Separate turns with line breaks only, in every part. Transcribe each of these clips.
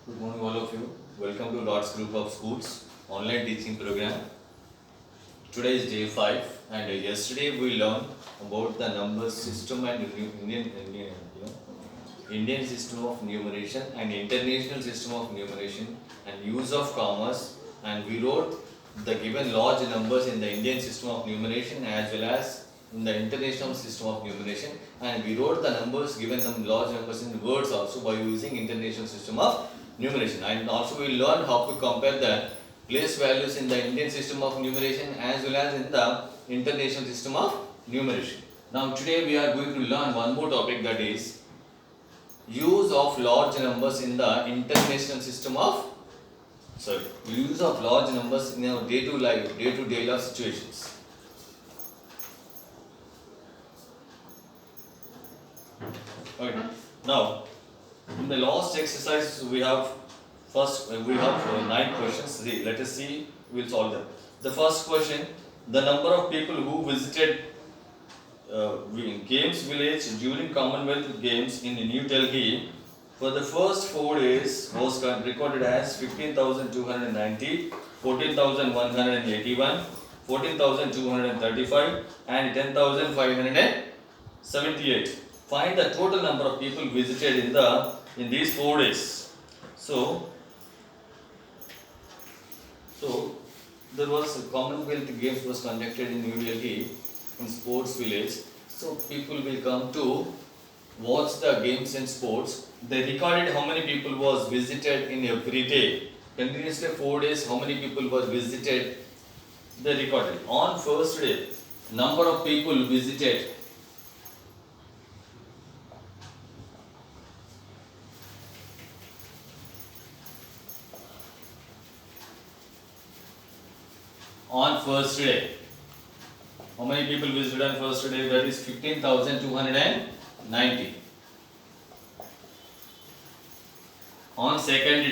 Good morning, all of you. Welcome to Lord's Group of Schools online teaching program. Today is day 5, and yesterday we learned about the number system and Indian system of numeration and international system of numeration and use of commas, and we wrote the given large numbers in the Indian system of numeration as well as in the international system of numeration, and we wrote the numbers given them large numbers in words also by using international system of numeration, and also we learned how to compare the place values in the Indian system of numeration as well as in the international system of numeration. Now today we are going to learn one more topic, that is use of large numbers in the international system of use of large numbers in our day-to-day life situations. Okay. Now in the last exercise we have 9 questions. Let us see, we'll solve them. The first question: the number of people who visited Games Village during Commonwealth Games in New Delhi for the first 4 days was recorded as 15,290, 14,181, 14,235 and 10,578. Find the total number of people visited in these 4 days. So there was a Commonwealth Games was conducted in New Delhi in Sports Village. So people will come to watch the games and sports. They recorded how many people was visited in every day. Continuously 4 days, how many people were visited, they recorded. On first day, number of people visited. On first day, how many people visited on first day? That is 15,290. On second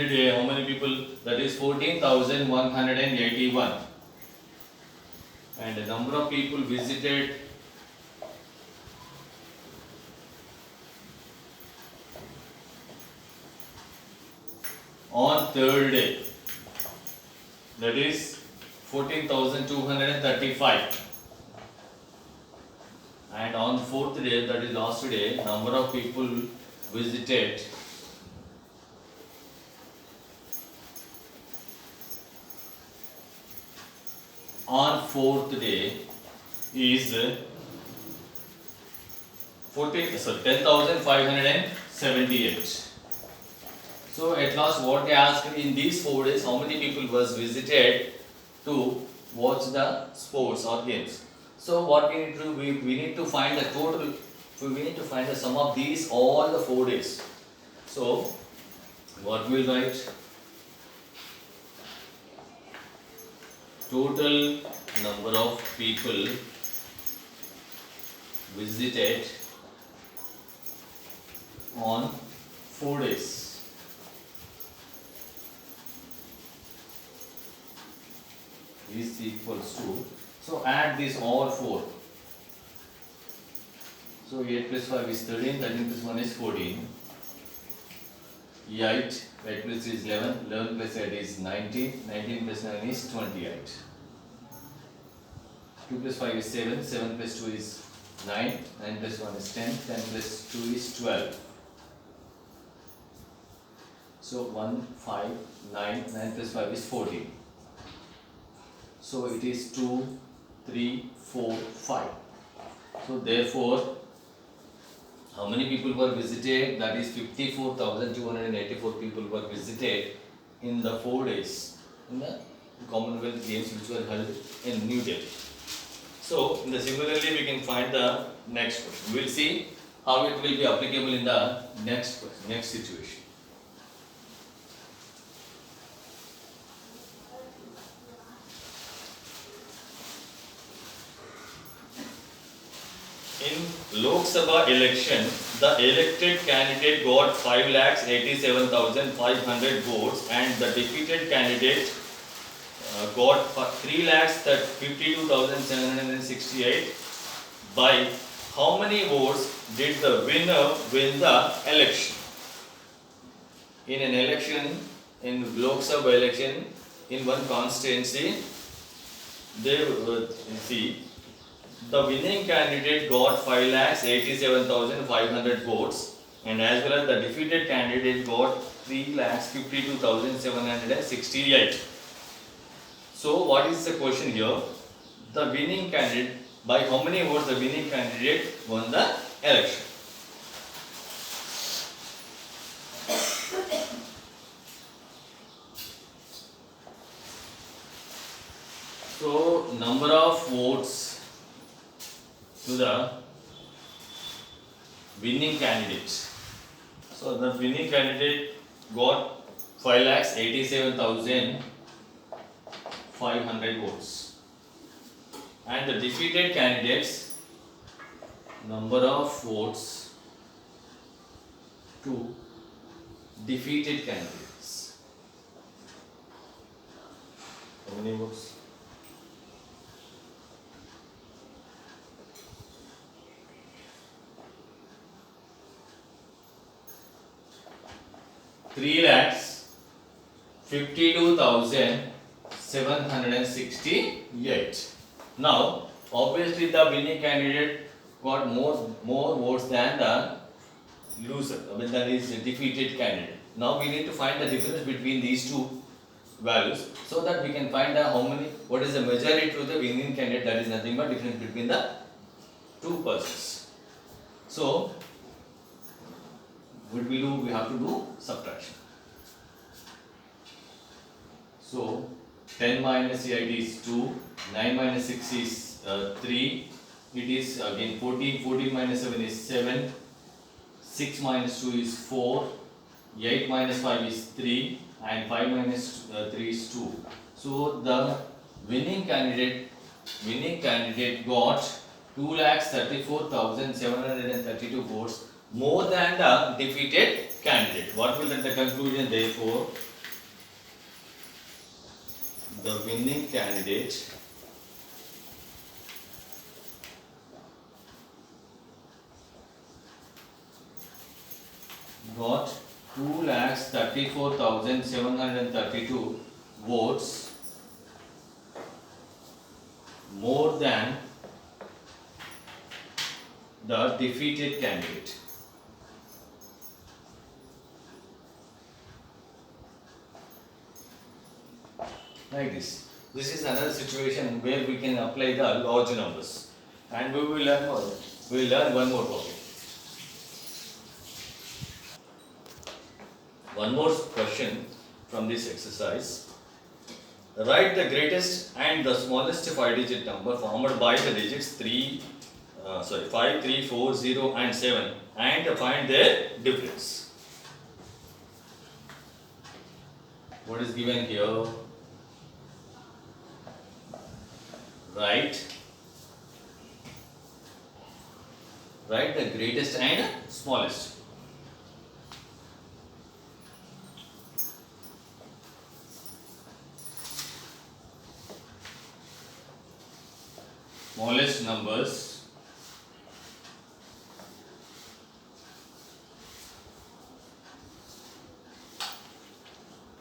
day, how many people? That is 14,181. And the number of people visited on third day, that is 14,235. And on fourth day, that is last day, number of people visited on fourth day is 10,578. So at last what they asked, in these 4 days how many people was visited to watch the sports or games. So what we need to do, we need to find the total, we need to find the sum of these all the 4 days. So what we will write? Total number of people visited on 4 days is equals to, so add this all 4. So 8 plus 5 is 13, 13 plus 1 is 14, 8 plus 3 is 11, 11 plus 8 is 19, 19 plus 9 is 28, 2 plus 5 is 7, 7 plus 2 is 9, 9 plus 1 is 10, 10 plus 2 is 12. So 1, 5, 9, 9 plus 5 is 14. So it is 2, 3, 4, 5. So therefore, how many people were visited? That is 54,284 people were visited in the 4 days in the Commonwealth Games which were held in New Delhi. So similarly we can find the next question. We will see how it will be applicable in the next situation. In Lok Sabha election, the elected candidate got 5,87,500 votes and the defeated candidate got 3,52,768. By how many votes did the winner win the election? In an election, in Lok Sabha election, in one constituency, they see the winning candidate got 5,87,500 votes, and as well as the defeated candidate got 3,52,768. So, what is the question here? The winning candidate, by how many votes the winning candidate won the election? So, number of votes to the winning candidate. So, the winning candidate got 5,87,500 votes. And the defeated candidates, number of votes to defeated candidates. How many votes? 3,52,768. Now, obviously, the winning candidate got more votes than the loser, I mean, that is the defeated candidate. Now, we need to find the difference between these two values so that we can find out what is the majority to the winning candidate, that is nothing but difference between the two persons. So, what we do? We have to do subtraction. So, 10 minus 8 is 2, 9 minus 6 is 3, it is again 14, 14 minus 7 is 7, 6 minus 2 is 4, 8 minus 5 is 3, and 5 minus 3 is 2. So, the winning candidate got 2,34,732 votes more than the defeated candidate. What will be the conclusion? Therefore, the winning candidate got 2,34,732 votes more than the defeated candidate. Like this. This is another situation where we can apply the large numbers, and we will learn more. We will learn one more topic. One more question from this exercise. Write the greatest and the smallest 5-digit number formed by the digits 5, 3, 4, 0 and 7 and find their difference. What is given here? Write the greatest and smallest. Smallest numbers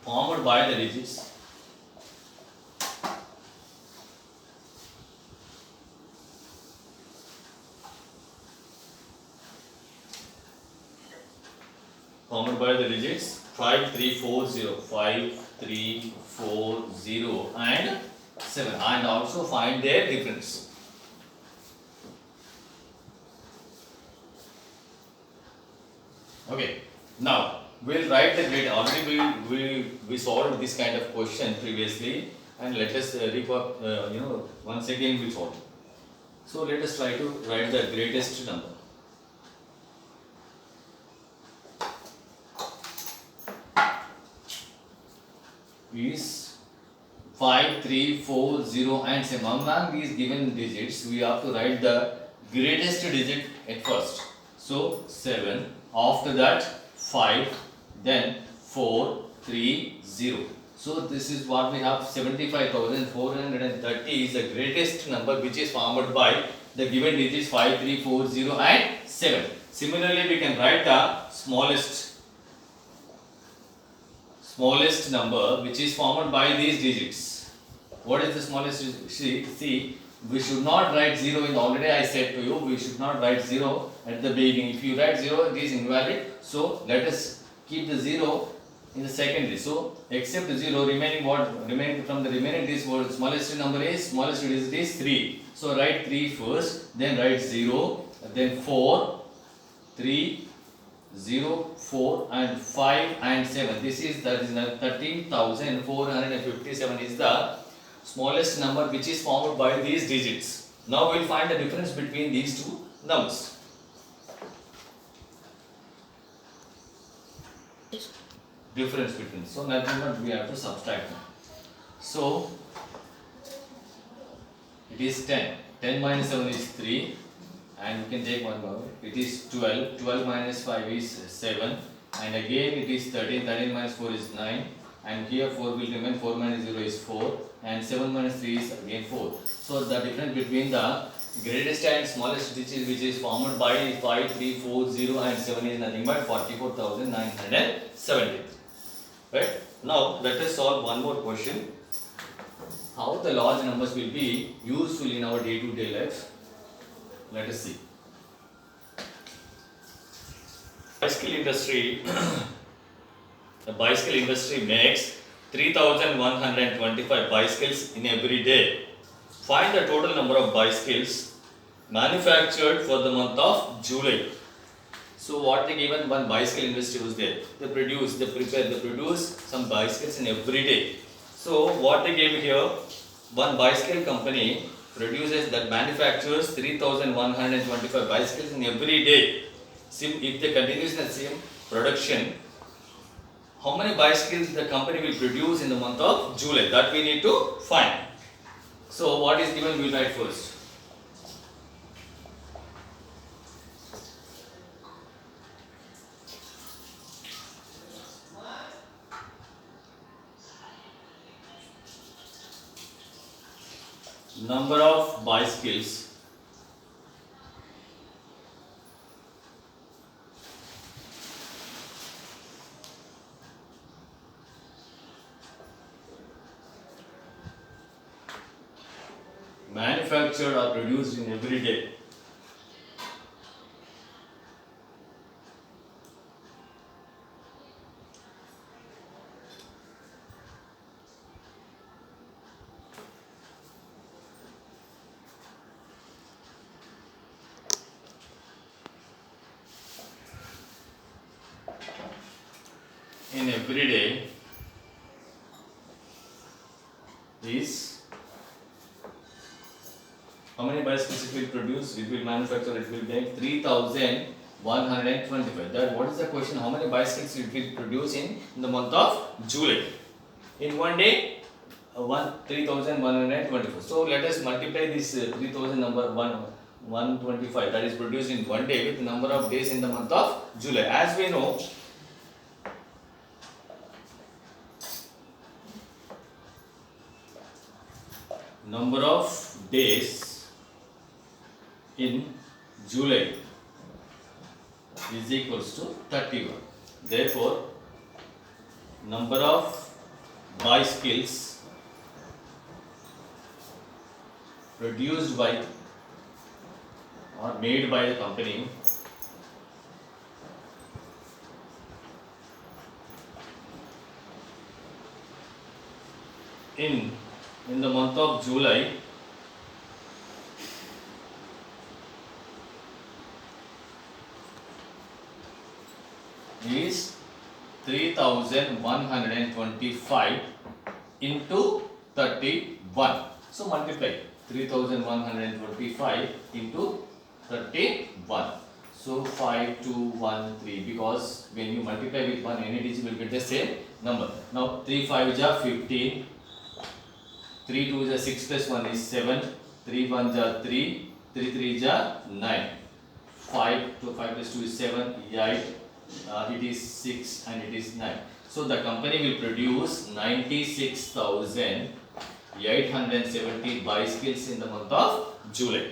formed by the digits formed by the digits 5, 3, 4, 0, 5, 3, 4, 0 and 7, and also find their difference. Okay, now we'll write the grade. Already we solved this kind of question previously, and let us once again we solve. So let us try to write the greatest number. Is 5, 3, 4, 0 and 7. Among these given digits, we have to write the greatest digit at first. So 7, after that 5, then 4, 3, 0. So this is what we have, 75,430 is the greatest number which is formed by the given digits 5, 3, 4, 0 and 7. Similarly, we can write the smallest number which is formed by these digits. What is the smallest? See, we should not write 0 in, already I said to you, we should not write 0 at the beginning. If you write 0, it is invalid. So let us keep the 0 in the secondary. So except 0, remaining from the remaining digits, what smallest number is? Smallest digit is 3. So write 3 first, then write 0, then 4, 3, 0, 4 and 5 and 7. This is 13,457 is the smallest number which is formed by these digits. Now we will find the difference between these two numbers. Difference between. So nothing but we have to subtract now. So it is 10. 10 minus 7 is 3. And you can take one more. It is 12. 12 minus 5 is 7. And again it is 13. 13 minus 4 is 9. And here 4 will remain. 4 minus 0 is 4. And 7 minus 3 is again 4. So the difference between the greatest and smallest digit which is formed by 5, 3, 4, 0 and 7 is nothing but 44,970. Right? Now let us solve one more question. How the large numbers will be useful in our day-to-day life. Let us see. Bicycle industry. The bicycle industry makes 3,125 bicycles in every day. Find the total number of bicycles manufactured for the month of July. So what they given, one bicycle industry was there. They produce some bicycles in every day. So what they gave here, one bicycle company produces, that manufactures 3,125 bicycles in every day. If they continue the same production, how many bicycles the company will produce in the month of July? That we need to find. So what is given, we will write first. Number of bicycles manufactured or produced in every day. In every day is, how many bicycles it will produce? It will manufacture, it will make 3,125. That, what is the question? How many bicycles it will produce in the month of July? In one day, 3,124. So let us multiply this 3,000 number 125 that is produced in one day with the number of days in the month of July. As we know, number of days in July is equals to 31. Therefore, number of bicycles produced by or made by the company in the month of July is 3,125 into 31. So multiply 3,125 into 31. So 5213, because when you multiply with one any digit will get the same number. Now 3 5 is 15. 3 2 is 6 plus 1 is 7, 3 1 is 3, 3 3 is 9, 5 plus 2 is 7, 8, it is 6 and it is 9. So the company will produce 96,870 bicycles in the month of July.